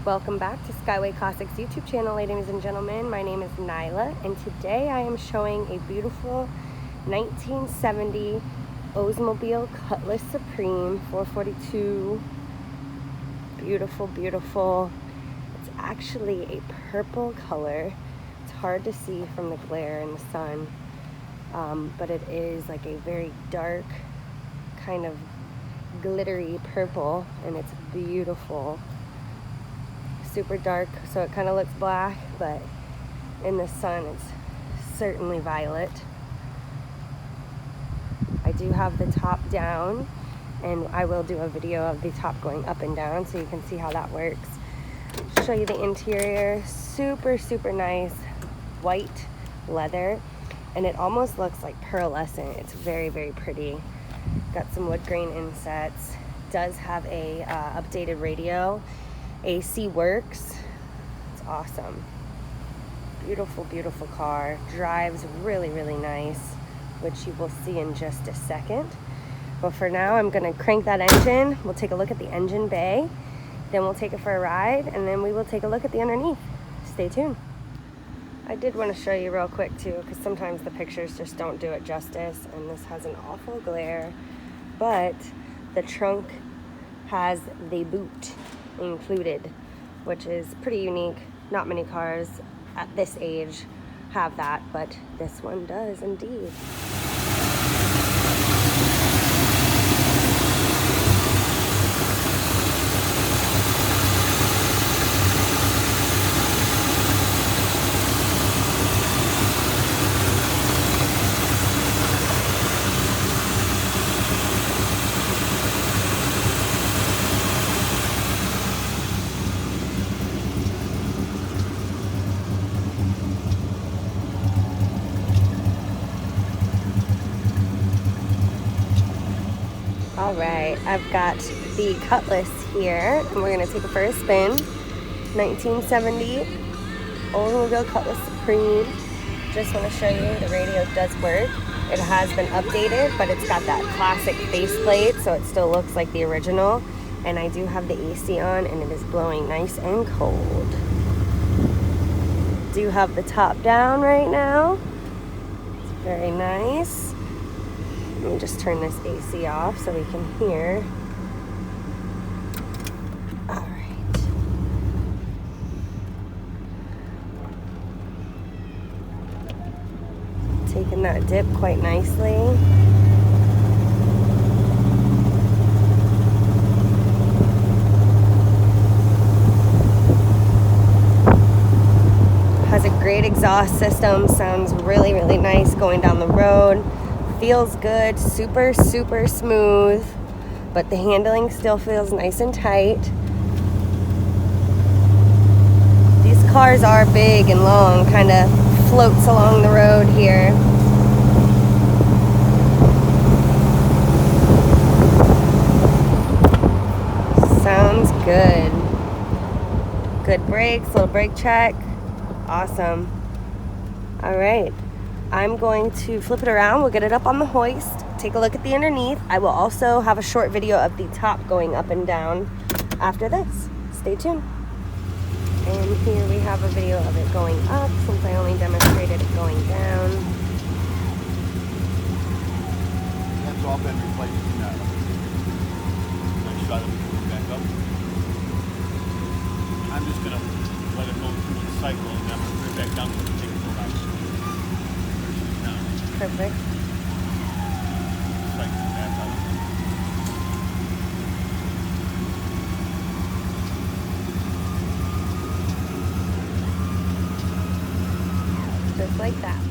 Welcome back to Skyway Classics YouTube channel, ladies and gentlemen. My name is Nyla, and today I am showing a beautiful 1970 Oldsmobile Cutlass Supreme 442. Beautiful, beautiful. It's actually a purple color. It's hard to see from the glare in the sun, but it is like a very dark, kind of glittery purple, and it's beautiful. Super dark, so it kind of looks black, but in the sun it's certainly violet. I do have the top down, and I will do a video of the top going up and down so you can see how that works. Show you the interior. Super, super nice white leather, and it almost looks like pearlescent. It's very, very pretty. Got some wood grain insets. Does have a updated radio. AC works. It's awesome. Beautiful, beautiful car. Drives really, really nice, which you will see in just a second. But for now, I'm gonna crank that engine. We'll take a look at the engine bay, then we'll take it for a ride, and then we will take a look at the underneath. Stay tuned. I did want to show you real quick too, because sometimes the pictures just don't do it justice, and this has an awful glare, but the trunk has the boot included, which is pretty unique. Not many cars at this age have that, but this one does indeed. All right, I've got the Cutlass here, and we're gonna take it for a spin. 1970 Oldsmobile Cutlass Supreme. Just want to show you the radio does work. It has been updated, but it's got that classic faceplate, so it still looks like the original. And I do have the AC on, and it is blowing nice and cold. Do have the top down right now. It's very nice. Let me just turn this AC off so we can hear. All right. Taking that dip quite nicely. Has a great exhaust system. Sounds really, really nice going down the road. Feels good, super, super smooth, but the handling still feels nice and tight. These cars are big and long, kind of floats along the road here. Sounds good. Good brakes, little brake check. Awesome. All right. I'm going to flip it around. We'll get it up on the hoist, take a look at the underneath. I will also have a short video of the top going up and down after this. Stay tuned. And here we have a video of it going up, since I only demonstrated it going down. That's all been replaced now. I shot it back up. I'm just going to let it go through the cycle, and then I'm going to put it back down so we can take it for a ride. Perfect. Just like that.